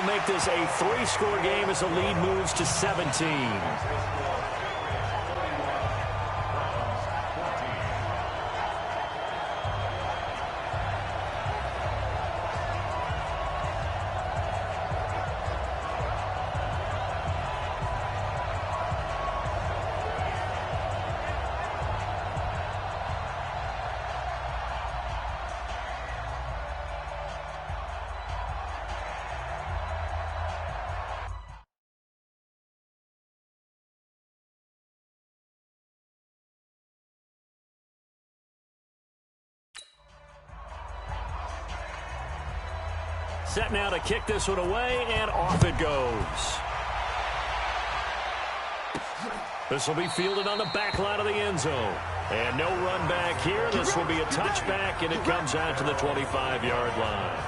make this a 3-score game as the lead moves to 17. Set now to kick this one away, and off it goes. This will be fielded on the back line of the end zone. And no run back here. This will be a touchback, and it comes out to the 25-yard line.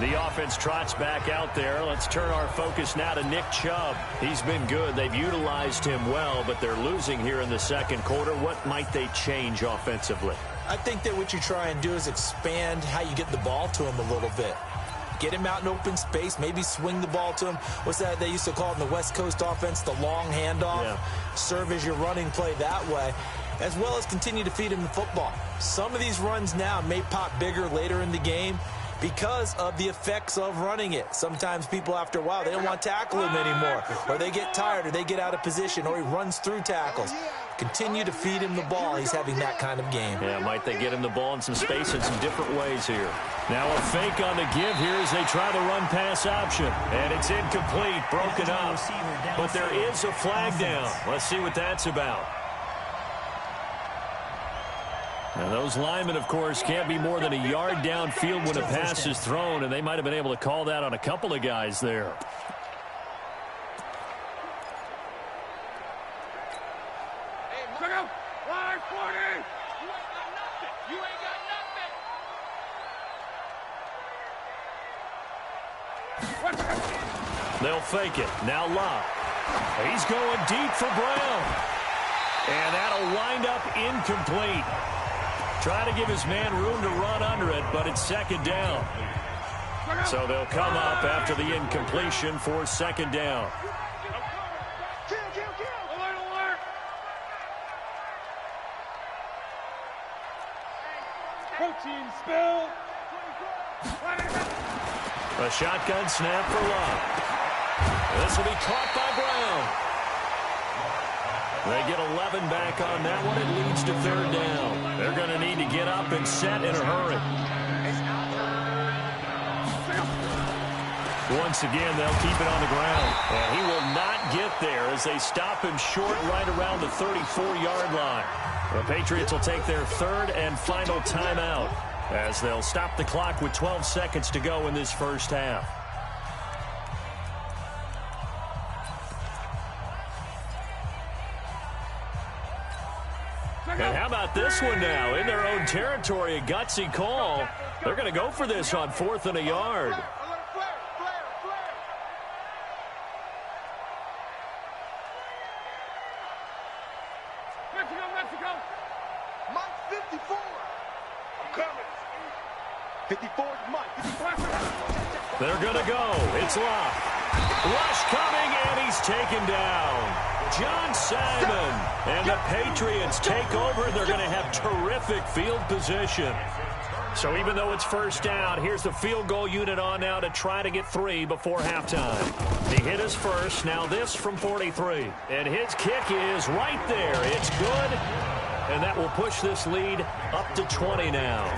The offense trots back out there. Let's turn our focus now to Nick Chubb. He's been good. They've utilized him well, but they're losing here in the second quarter. What might they change offensively? I think that what you try and do is expand how you get the ball to him a little bit. Get him out in open space, maybe swing the ball to him. What's that they used to call it in the West Coast offense, the long handoff? Yeah. Serve as your running play that way, as well as continue to feed him the football. Some of these runs now may pop bigger later in the game because of the effects of running it. Sometimes people, after a while, they don't want to tackle him anymore, or they get tired, or they get out of position, or he runs through tackles. Continue to feed him the ball. He's having that kind of game. Yeah, might they get him the ball in some space in some different ways here. Now a fake on the give here as they try the run-pass option. And it's incomplete, broken up. But there is a flag down. Let's see what that's about. Now those linemen, of course, can't be more than a yard downfield when a pass is thrown, and they might have been able to call that on a couple of guys there. They'll fake it. Now Locke. He's going deep for Brown. And that'll wind up incomplete. Trying to give his man room to run under it, but it's second down. So they'll come up after the incompletion for second down. Protein spill. A shotgun snap for Locke. This will be caught by Brown. They get 11 back on that one. It leads to third down. They're going to need to get up and set in a hurry. Once again, they'll keep it on the ground. And he will not get there as they stop him short right around the 34-yard line. The Patriots will take their third and final timeout as they'll stop the clock with 12 seconds to go in this first half. And how about this one now? In their own territory, a gutsy call. They're going to go for this on 4th and a yard. Mexico. Mike 54. I'm coming. 54 is Mike. They're going to go. It's Locke. Rush coming, and he's taken down. John Simon. And the Patriots take over. They're going to have terrific field position. So even though it's first down, here's the field goal unit on now to try to get 3 before halftime. He hit his first. Now this from 43. And his kick is right there. It's good. And that will push this lead up to 20 now.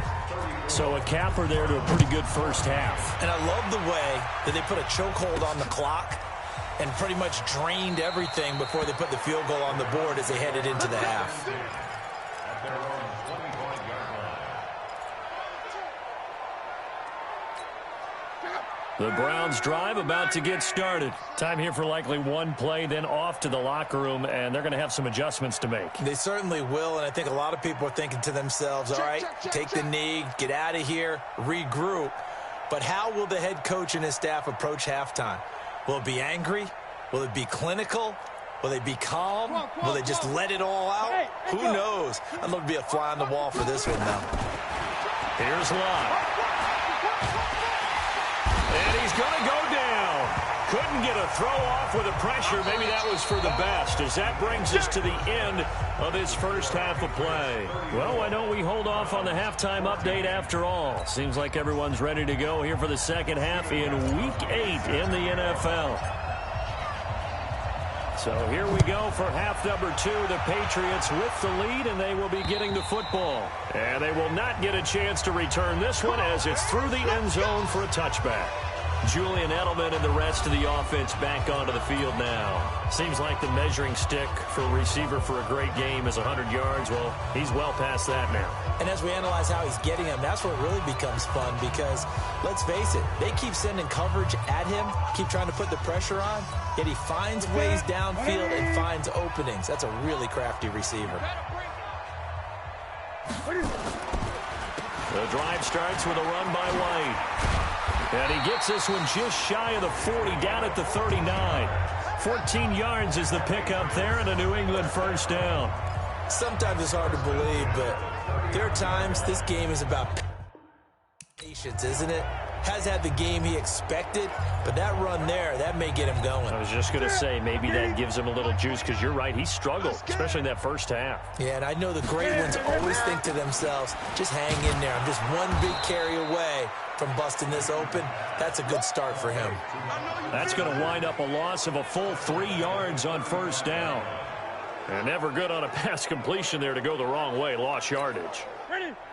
So a capper there to a pretty good first half. And I love the way that they put a chokehold on the clock and pretty much drained everything before they put the field goal on the board as they headed into the half. The Browns drive about to get started. Time here for likely one play, then off to the locker room, and they're going to have some adjustments to make. They certainly will, and I think a lot of people are thinking to themselves, all right, take the knee, get out of here, regroup. But how will the head coach and his staff approach halftime? Will it be angry? Will it be clinical? Will they be calm? Will they just let it all out? Who knows? I'd love to be a fly on the wall for this one now. Here's Locke. And he's going to go down. Couldn't get a throw off with the pressure. Maybe that was for the best, as that brings us to the end of this first half of play. Well, why don't we hold off on the halftime update after all? Seems like everyone's ready to go here for the second half in Week 8 in the NFL. So here we go for half number 2. The Patriots with the lead, and they will be getting the football. And they will not get a chance to return this one as it's through the end zone for a touchback. Julian Edelman and the rest of the offense back onto the field now. Seems like the measuring stick for a receiver for a great game is 100 yards. Well, he's well past that now. And as we analyze how he's getting them, that's what really becomes fun because, let's face it, they keep sending coverage at him, keep trying to put the pressure on, yet he finds ways downfield and finds openings. That's a really crafty receiver. The drive starts with a run by White. And he gets this one just shy of the 40, down at the 39. 14 yards is the pickup there, and a New England first down. Sometimes it's hard to believe, but there are times this game is about patience, isn't it? Has had the game he expected, but that run there, that may get him going. I was just going to say, maybe that gives him a little juice, because you're right, he struggled, especially in that first half. Yeah, and I know the great ones always think to themselves, just hang in there. I'm just one big carry away from busting this open. That's a good start for him. That's going to wind up a loss of a full 3 yards on first down. And never good on a pass completion there to go the wrong way. Lost yardage.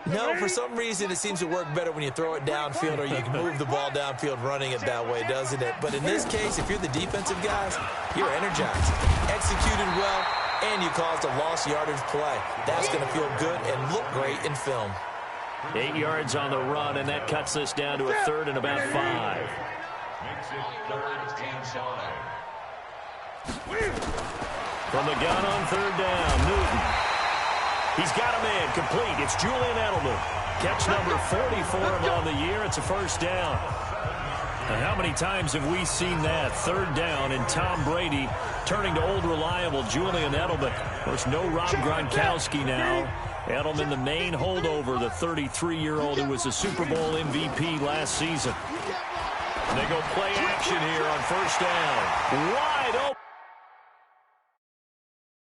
No, for some reason it seems to work better when you throw it downfield or you can move the ball downfield running it that way, doesn't it? But in this case, if you're the defensive guys, you're energized. Executed well, and you caused a lost yardage play. That's going to feel good and look great in film. 8 yards on the run, and that cuts this down to a third and about 5. From the gun on third down, Newton. He's got a man complete. It's Julian Edelman. Catch number 40 for him on the year. It's a first down. And how many times have we seen that? Third down, and Tom Brady turning to old reliable Julian Edelman. Of course, no Rob Gronkowski now. Edelman, the main holdover, the 33-year-old who was a Super Bowl MVP last season. And they go play action here on first down.